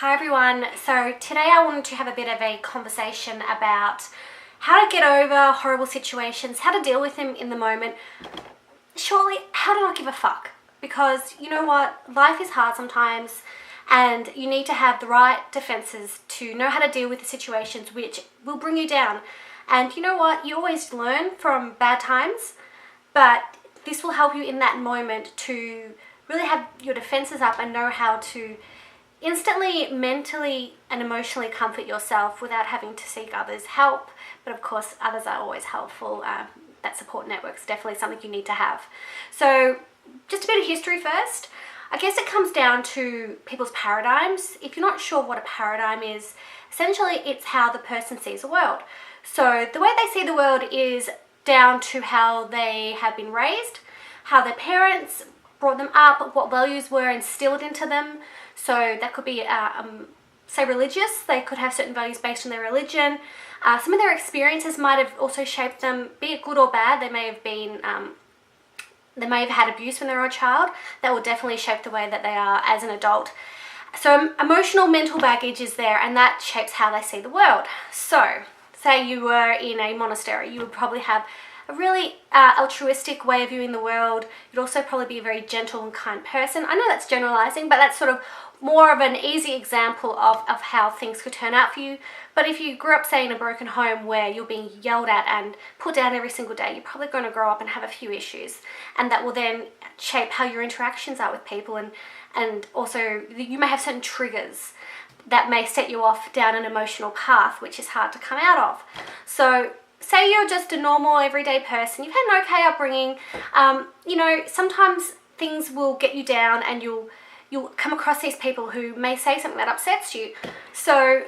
Hi everyone, so today I wanted to have a bit of a conversation about how to get over horrible situations, how to deal with them in the moment. Surely, how to not give a fuck, because you know what, life is hard sometimes and you need to have the right defenses to know how to deal with the situations which will bring you down. And you know what, you always learn from bad times, but this will help you in that moment to really have your defenses up and know how to instantly, mentally and emotionally comfort yourself without having to seek others' help. But of course, others are always helpful. That support network is definitely something you need to have. So just a bit of history first. I guess it comes down to people's paradigms. If you're not sure what a paradigm is, essentially it's how the person sees the world. So the way they see the world is down to how they have been raised, how their parents brought them up, what values were instilled into them. So that could be, say, religious. They could have certain values based on their religion. Some of their experiences might have also shaped them, be it good or bad. They may have been, they may have had abuse when they were a child. That will definitely shape the way that they are as an adult. So emotional, mental baggage is there, and that shapes how they see the world. So, say you were in a monastery, you would probably have a really altruistic way of viewing the world. You'd also probably be a very gentle and kind person. I know that's generalizing, but that's sort of more of an easy example of how things could turn out for you. But if you grew up, say, in a broken home where you're being yelled at and put down every single day, you're probably going to grow up and have a few issues. And that will then shape how your interactions are with people. And also, you may have certain triggers that may set you off down an emotional path, which is hard to come out of. So say you're just a normal everyday person, you've had an okay upbringing, you know, sometimes things will get you down and you'll come across these people who may say something that upsets you. So,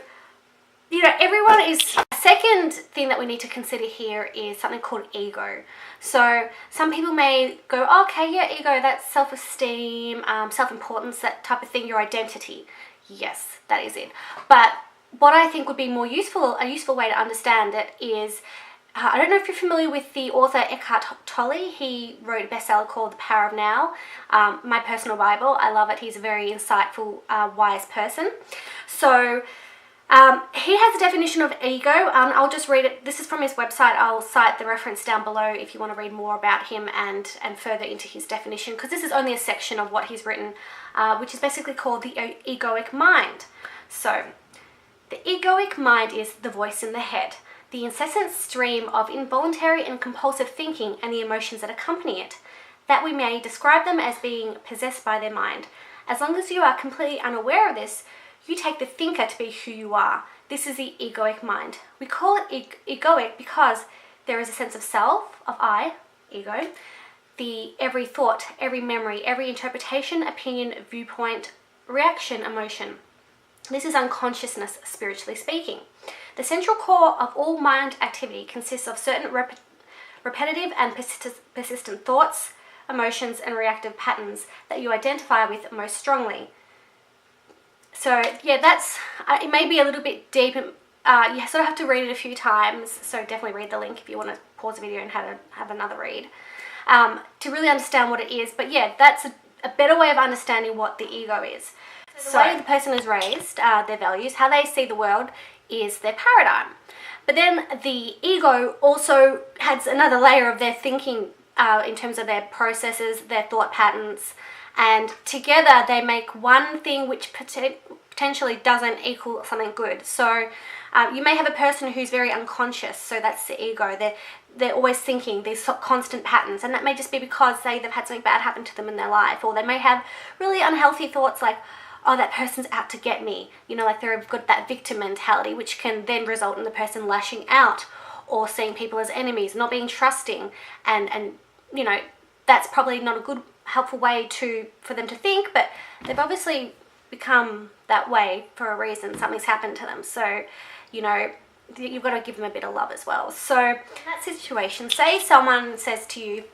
you know, everyone is... A second thing that we need to consider here is something called ego. So some people may go, oh, okay, yeah, ego, that's self-esteem, self-importance, that type of thing, your identity. Yes, that is it. But what I think would be more useful, a useful way to understand it is, I don't know if you're familiar with the author Eckhart Tolle. He wrote a bestseller called The Power of Now, my personal Bible. I love it. He's a very insightful, wise person. So he has a definition of ego. I'll just read it. This is from his website. I'll cite the reference down below if you want to read more about him and further into his definition, because this is only a section of what he's written, which is basically called the egoic mind. So the egoic mind is the voice in the head, the incessant stream of involuntary and compulsive thinking and the emotions that accompany it, that we may describe them as being possessed by their mind. As long as you are completely unaware of this, you take the thinker to be who you are. This is the egoic mind. We call it egoic because there is a sense of self, of I, ego, the every thought, every memory, every interpretation, opinion, viewpoint, reaction, emotion. This is unconsciousness, spiritually speaking. The central core of all mind activity consists of certain repetitive and persistent thoughts, emotions, and reactive patterns that you identify with most strongly. So yeah, that's, it may be a little bit deep. You sort of have to read it a few times, so definitely read the link if you want to pause the video and have another read to really understand what it is. But yeah, that's a better way of understanding what the ego is. So the way the person is raised, their values, how they see the world is their paradigm. But then the ego also has another layer of their thinking in terms of their processes, their thought patterns, and together they make one thing which potentially doesn't equal something good. So you may have a person who's very unconscious, so that's the ego. They're always thinking these constant patterns, and that may just be because they've had something bad happen to them in their life, or they may have really unhealthy thoughts like, oh, that person's out to get me. You know, like they've got that victim mentality, which can then result in the person lashing out or seeing people as enemies, not being trusting, and you know, that's probably not a good, helpful way for them to think, but they've obviously become that way for a reason. Something's happened to them. So, you know, you've got to give them a bit of love as well. So in that situation, say someone says to you,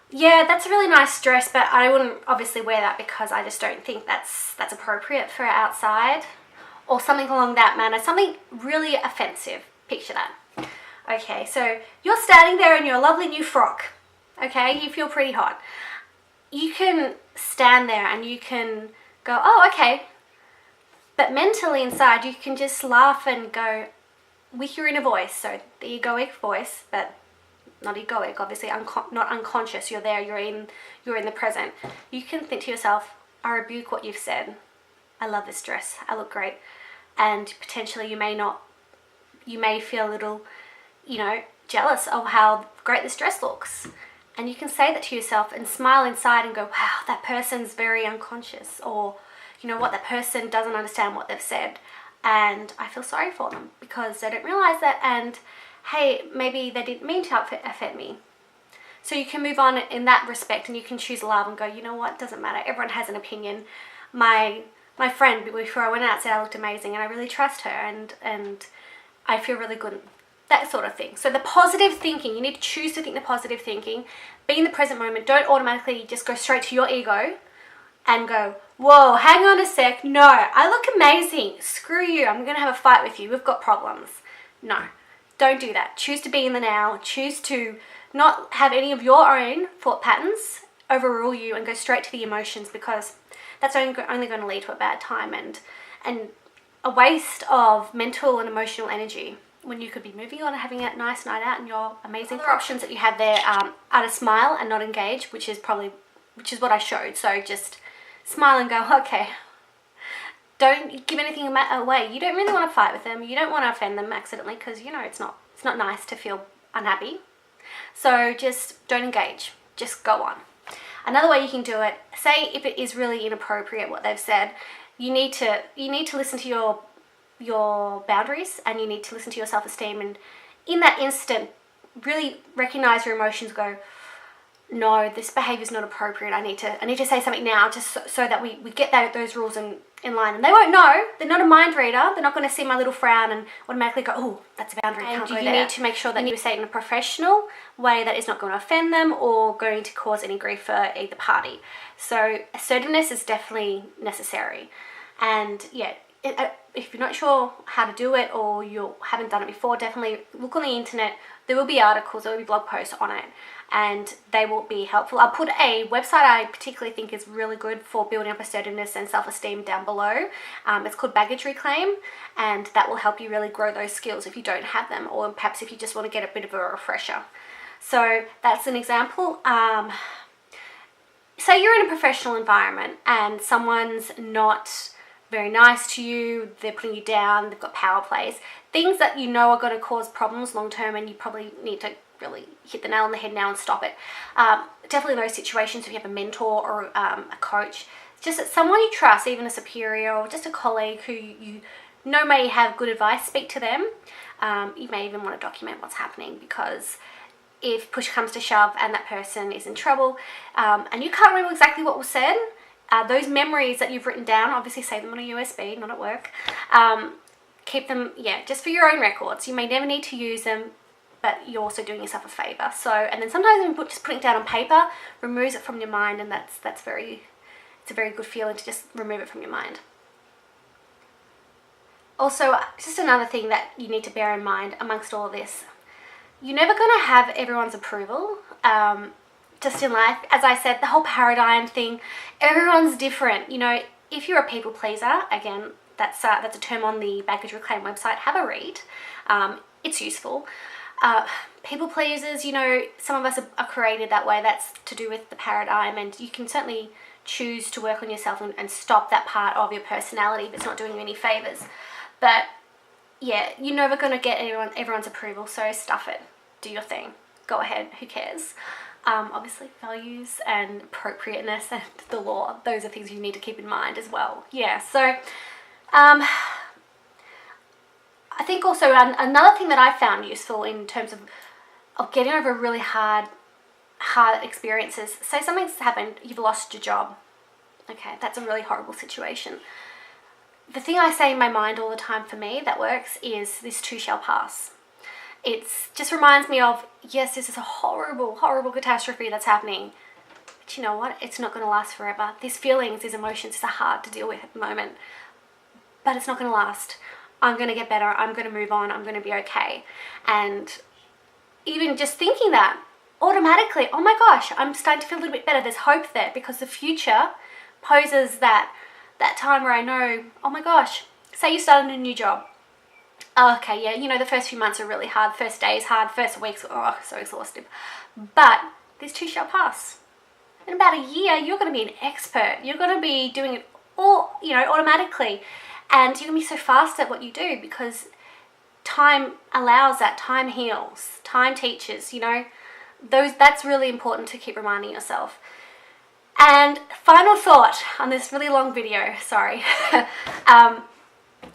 yeah, that's a really nice dress, but I wouldn't obviously wear that because I just don't think that's appropriate for outside, or something along that manner, something really offensive. Picture that. Okay, so you're standing there in your lovely new frock. Okay, you feel pretty hot. You can stand there and you can go, oh, okay, But mentally inside, you can just laugh and go with your inner voice. So the egoic voice, but not egoic, obviously, not unconscious. You're there, you're in the present. You can think to yourself, I rebuke what you've said. I love this dress. I look great. And potentially you may feel a little, jealous of how great this dress looks. And you can say that to yourself and smile inside and go, wow, that person's very unconscious. Or, you know what, that person doesn't understand what they've said. And I feel sorry for them because they don't realize that. And hey, maybe they didn't mean to offend me. So you can move on in that respect, and you can choose love and go, you know what, doesn't matter. Everyone has an opinion. My friend, before I went out, said I looked amazing, and I really trust her, and I feel really good. That sort of thing. So the positive thinking, you need to choose to think the positive thinking. Be in the present moment. Don't automatically just go straight to your ego and go, whoa, hang on a sec. No, I look amazing. Screw you. I'm going to have a fight with you. We've got problems. No, don't do that. Choose to be in the now. Choose to not have any of your own thought patterns overrule you and go straight to the emotions, because that's only going to lead to a bad time and a waste of mental and emotional energy when you could be moving on and having a nice night out. And your amazing options that you have there are to smile and not engage, which is what I showed. So just smile and go, okay. Don't give anything away. You don't really want to fight with them. You don't want to offend them accidentally, because it's not nice to feel unhappy. So just don't engage. Just go on. Another way you can do it, say if it is really inappropriate what they've said, you need to listen to your boundaries, and you need to listen to your self-esteem, and in that instant really recognize your emotions. Go, no, this behavior is not appropriate. I need to say something now, just so that we get those rules in line. And they won't know. They're not a mind reader. They're not going to see my little frown and automatically go, oh, that's a boundary. And you need to make sure that you say it in a professional way that is not going to offend them or going to cause any grief for either party. So assertiveness is definitely necessary. And yeah, if you're not sure how to do it, or you haven't done it before, definitely look on the internet. There will be articles, there will be blog posts on it, and they will be helpful. I'll put a website I particularly think is really good for building up assertiveness and self-esteem down below. It's called Baggage Reclaim, and that will help you really grow those skills if you don't have them, or perhaps if you just want to get a bit of a refresher. So that's an example. Say you're in a professional environment and someone's not very nice to you, they're putting you down, they've got power plays, things that you know are going to cause problems long term, and you probably need to really hit the nail on the head now and stop it. Definitely in those situations, if you have a mentor or a coach, just that someone you trust, even a superior or just a colleague who you know may have good advice, speak to them. You may even want to document what's happening, because if push comes to shove and that person is in trouble, and you can't remember exactly what was said, those memories that you've written down, obviously save them on a USB, not at work. Keep them, just for your own records. You may never need to use them, but you're also doing yourself a favor. So, and then sometimes just putting it down on paper removes it from your mind, and it's a very good feeling to just remove it from your mind. Also, just another thing that you need to bear in mind amongst all of this, you're never going to have everyone's approval. Just in life, as I said, the whole paradigm thing, everyone's different. If you're a people pleaser, again, that's a term on the Baggage Reclaim website. Have a read. It's useful. People pleasers, some of us are created that way. That's to do with the paradigm, and you can certainly choose to work on yourself and stop that part of your personality if it's not doing you any favors. But yeah, you're never going to get everyone's approval, so stuff it. Do your thing. Go ahead. Who cares? Obviously values and appropriateness and the law, those are things you need to keep in mind as well. So I think also another thing that I found useful in terms of getting over really hard experiences, say something's happened, you've lost your job. Okay, that's a really horrible situation. The thing I say in my mind all the time for me that works is, this too shall pass. It just reminds me of, yes, this is a horrible, horrible catastrophe that's happening. But you know what? It's not going to last forever. These feelings, these emotions are hard to deal with at the moment. But it's not going to last. I'm going to get better. I'm going to move on. I'm going to be okay. And even just thinking that, automatically, oh my gosh, I'm starting to feel a little bit better. There's hope there, because the future poses that that time where I know, oh my gosh, say you started a new job. Okay, yeah, you know, the first few months are really hard. First day is hard. First weeks, oh, so exhaustive. But this too shall pass. In about a year, you're going to be an expert. You're going to be doing it all, you know, automatically. And you're going to be so fast at what you do because time allows that. Time heals. Time teaches, you know. That's really important to keep reminding yourself. And final thought on this really long video, sorry.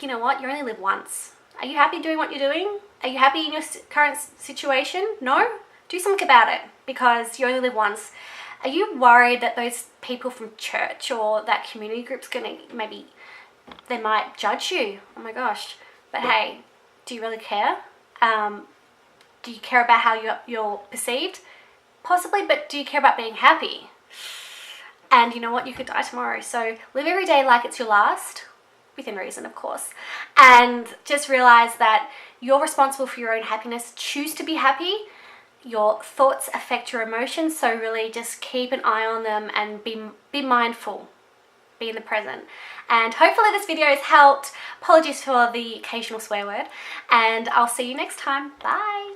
You know what? You only live once. Are you happy doing what you're doing? Are you happy in your current situation? No? Do something about it because you only live once. Are you worried that those people from church or that community group's gonna they might judge you? Oh my gosh. But hey, do you really care? Do you care about how you're perceived? Possibly, but do you care about being happy? And you know what? You could die tomorrow. So live every day like it's your last. Within reason, of course. And just realize that you're responsible for your own happiness. Choose to be happy. Your thoughts affect your emotions, so really just keep an eye on them and be mindful. Be in the present. And hopefully this video has helped. Apologies for the occasional swear word. And I'll see you next time. Bye.